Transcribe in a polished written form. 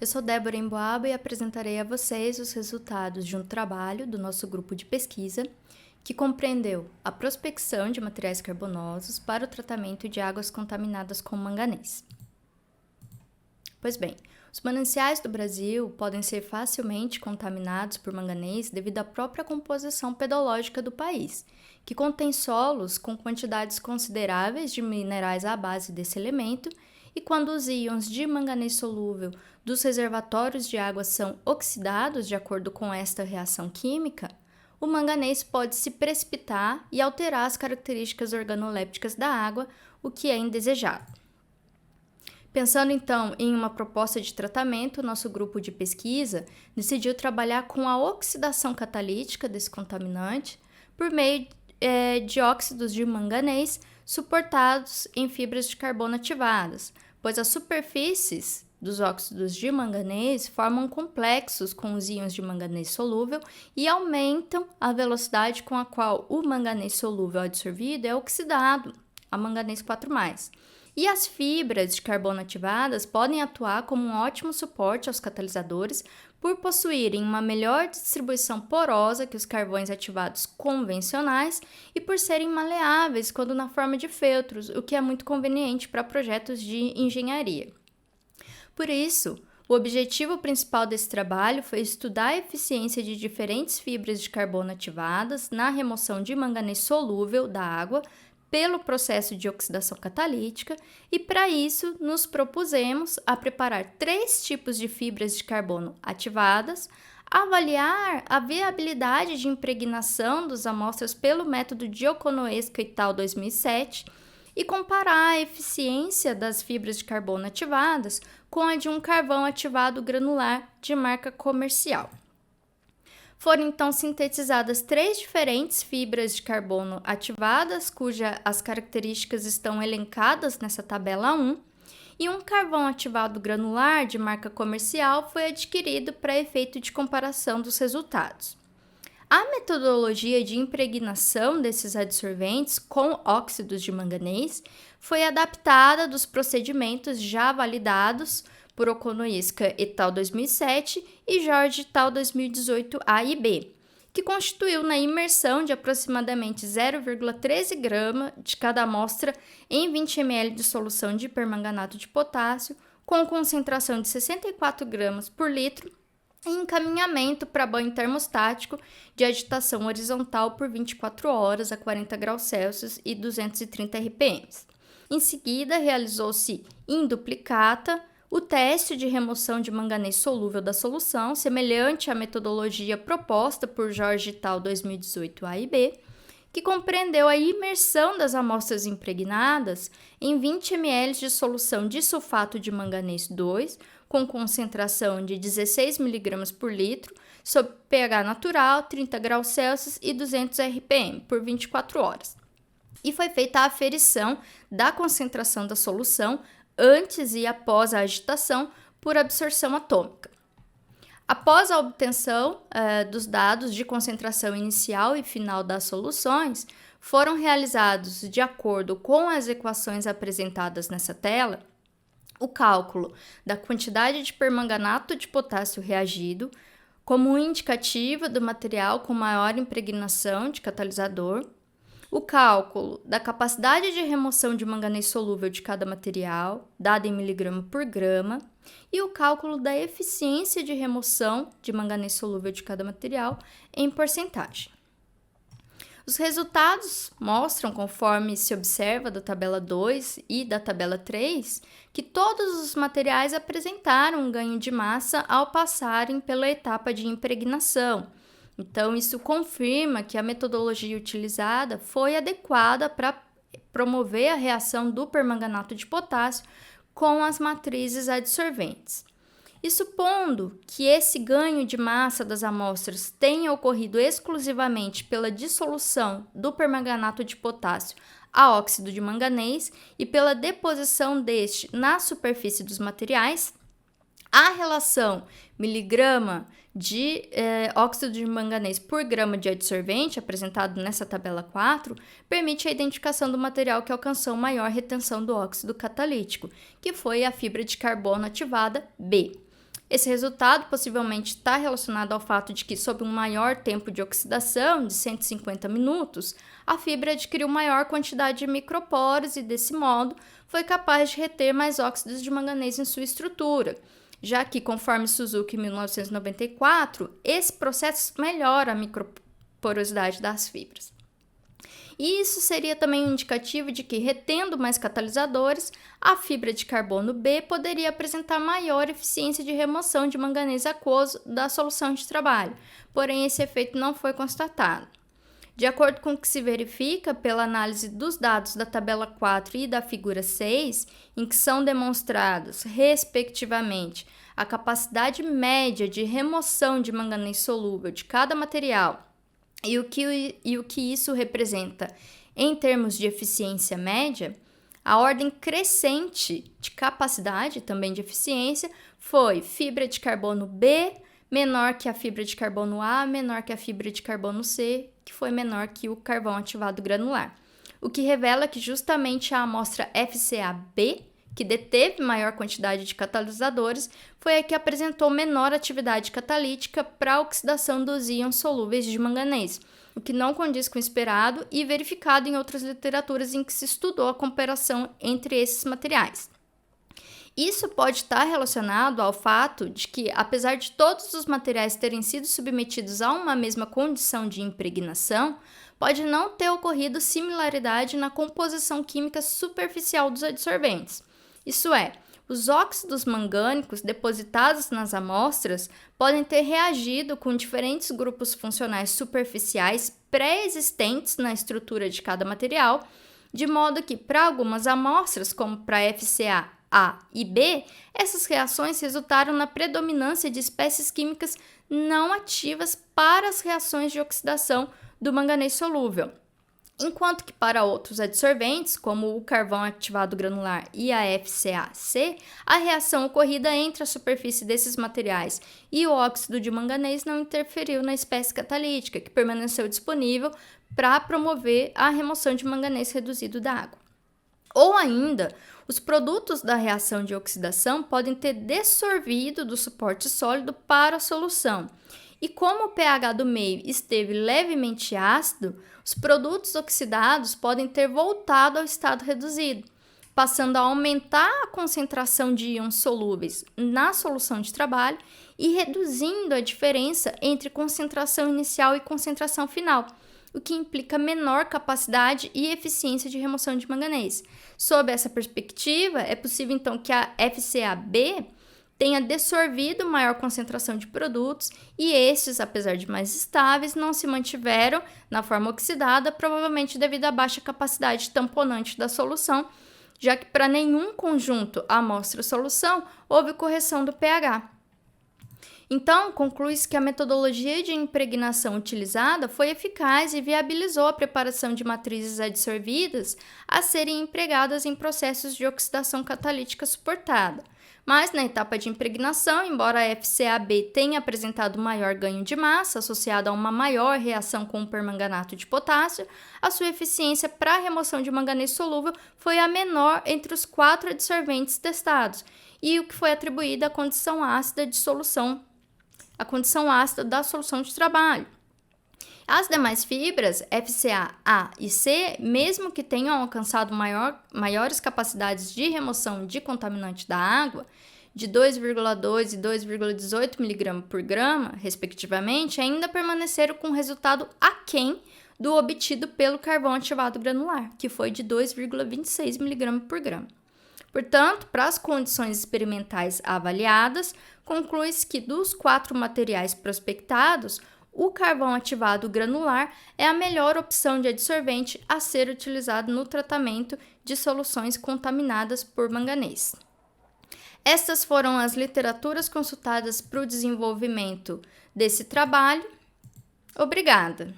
Eu sou Débora Emboaba e apresentarei a vocês os resultados de um trabalho do nosso grupo de pesquisa que compreendeu a prospecção de materiais carbonosos para o tratamento de águas contaminadas com manganês. Pois bem, os mananciais do Brasil podem ser facilmente contaminados por manganês devido à própria composição pedológica do país, que contém solos com quantidades consideráveis de minerais à base desse elemento, e quando os íons de manganês solúvel dos reservatórios de água são oxidados de acordo com esta reação química, o manganês pode se precipitar e alterar as características organolépticas da água, o que é indesejado. Pensando então em uma proposta de tratamento, nosso grupo de pesquisa decidiu trabalhar com a oxidação catalítica desse contaminante por meio de óxidos de manganês suportados em fibras de carbono ativadas, pois as superfícies dos óxidos de manganês formam complexos com os íons de manganês solúvel e aumentam a velocidade com a qual o manganês solúvel adsorvido é oxidado a manganês 4+. E as fibras de carbono ativadas podem atuar como um ótimo suporte aos catalisadores por possuírem uma melhor distribuição porosa que os carvões ativados convencionais e por serem maleáveis quando na forma de feltros, o que é muito conveniente para projetos de engenharia. Por isso, o objetivo principal desse trabalho foi estudar a eficiência de diferentes fibras de carbono ativadas na remoção de manganês solúvel da água pelo processo de oxidação catalítica e, para isso, nos propusemos a preparar 3 tipos de fibras de carbono ativadas, avaliar a viabilidade de impregnação das amostras pelo método Dioconoesco et al. 2007 e comparar a eficiência das fibras de carbono ativadas com a de um carvão ativado granular de marca comercial. Foram então sintetizadas 3 diferentes fibras de carbono ativadas, cujas as características estão elencadas nessa tabela 1, e um carvão ativado granular de marca comercial foi adquirido para efeito de comparação dos resultados. A metodologia de impregnação desses adsorventes com óxidos de manganês foi adaptada dos procedimentos já validados por Okonoiska et al. 2007 e Jorge et al. 2018 A e B, que constituiu na imersão de aproximadamente 0,13 grama de cada amostra em 20 ml de solução de permanganato de potássio, com concentração de 64 gramas por litro, e encaminhamento para banho termostático de agitação horizontal por 24 horas a 40 graus Celsius e 230 RPM. Em seguida, realizou-se em duplicata o teste de remoção de manganês solúvel da solução, semelhante à metodologia proposta por Jorge et al. 2018 A e B, que compreendeu a imersão das amostras impregnadas em 20 ml de solução de sulfato de manganês 2, com concentração de 16 mg por litro, sob pH natural, 30 graus Celsius e 200 RPM, por 24 horas. E foi feita a aferição da concentração da solução antes e após a agitação por absorção atômica. Após a obtenção dos dados de concentração inicial e final das soluções, foram realizados, de acordo com as equações apresentadas nessa tela, o cálculo da quantidade de permanganato de potássio reagido como um indicativo do material com maior impregnação de catalisador, o cálculo da capacidade de remoção de manganês solúvel de cada material, dado em miligrama por grama, e o cálculo da eficiência de remoção de manganês solúvel de cada material em porcentagem. Os resultados mostram, conforme se observa da tabela 2 e da tabela 3, que todos os materiais apresentaram um ganho de massa ao passarem pela etapa de impregnação. Então, isso confirma que a metodologia utilizada foi adequada para promover a reação do permanganato de potássio com as matrizes adsorventes. E supondo que esse ganho de massa das amostras tenha ocorrido exclusivamente pela dissolução do permanganato de potássio a óxido de manganês e pela deposição deste na superfície dos materiais, a relação miligrama de óxido de manganês por grama de adsorvente, apresentado nessa tabela 4, permite a identificação do material que alcançou maior retenção do óxido catalítico, que foi a fibra de carbono ativada B. Esse resultado possivelmente está relacionado ao fato de que, sob um maior tempo de oxidação, de 150 minutos, a fibra adquiriu maior quantidade de microporos e, desse modo, foi capaz de reter mais óxidos de manganês em sua estrutura, já que, conforme Suzuki em 1994, esse processo melhora a microporosidade das fibras. E isso seria também um indicativo de que, retendo mais catalisadores, a fibra de carbono B poderia apresentar maior eficiência de remoção de manganês aquoso da solução de trabalho, porém esse efeito não foi constatado. De acordo com o que se verifica pela análise dos dados da tabela 4 e da figura 6, em que são demonstrados, respectivamente, a capacidade média de remoção de manganês solúvel de cada material e o que isso representa em termos de eficiência média, a ordem crescente de capacidade, também de eficiência, foi fibra de carbono B menor que a fibra de carbono A, menor que a fibra de carbono C, que foi menor que o carvão ativado granular. O que revela que justamente a amostra FCA-B, que deteve maior quantidade de catalisadores, foi a que apresentou menor atividade catalítica para a oxidação dos íons solúveis de manganês, o que não condiz com o esperado e verificado em outras literaturas em que se estudou a comparação entre esses materiais. Isso pode estar relacionado ao fato de que, apesar de todos os materiais terem sido submetidos a uma mesma condição de impregnação, pode não ter ocorrido similaridade na composição química superficial dos adsorventes. Isso é, os óxidos mangânicos depositados nas amostras podem ter reagido com diferentes grupos funcionais superficiais pré-existentes na estrutura de cada material, de modo que, para algumas amostras, como para FCA A e B, essas reações resultaram na predominância de espécies químicas não ativas para as reações de oxidação do manganês solúvel, enquanto que para outros adsorventes, como o carvão ativado granular e a FCA-C, a reação ocorrida entre a superfície desses materiais e o óxido de manganês não interferiu na espécie catalítica, que permaneceu disponível para promover a remoção de manganês reduzido da água. Ou ainda, os produtos da reação de oxidação podem ter dessorvido do suporte sólido para a solução. E como o pH do meio esteve levemente ácido, os produtos oxidados podem ter voltado ao estado reduzido, passando a aumentar a concentração de íons solúveis na solução de trabalho e reduzindo a diferença entre concentração inicial e concentração final, o que implica menor capacidade e eficiência de remoção de manganês. Sob essa perspectiva, é possível então que a FCA-B tenha dessorvido maior concentração de produtos e estes, apesar de mais estáveis, não se mantiveram na forma oxidada, provavelmente devido à baixa capacidade tamponante da solução, já que para nenhum conjunto amostra-solução houve correção do pH. Então, conclui-se que a metodologia de impregnação utilizada foi eficaz e viabilizou a preparação de matrizes adsorvidas a serem empregadas em processos de oxidação catalítica suportada. Mas, na etapa de impregnação, embora a FCA-B tenha apresentado maior ganho de massa associado a uma maior reação com o permanganato de potássio, a sua eficiência para a remoção de manganês solúvel foi a menor entre os 4 adsorventes testados, e o que foi atribuído à condição ácida de solução, a condição ácida da solução de trabalho. As demais fibras, FCA, A e C, mesmo que tenham alcançado maiores capacidades de remoção de contaminante da água, de 2,2 e 2,18 mg por grama, respectivamente, ainda permaneceram com resultado aquém do obtido pelo carvão ativado granular, que foi de 2,26 mg por grama. Portanto, para as condições experimentais avaliadas, conclui-se que dos 4 materiais prospectados, o carvão ativado granular é a melhor opção de adsorvente a ser utilizado no tratamento de soluções contaminadas por manganês. Estas foram as literaturas consultadas para o desenvolvimento desse trabalho. Obrigada!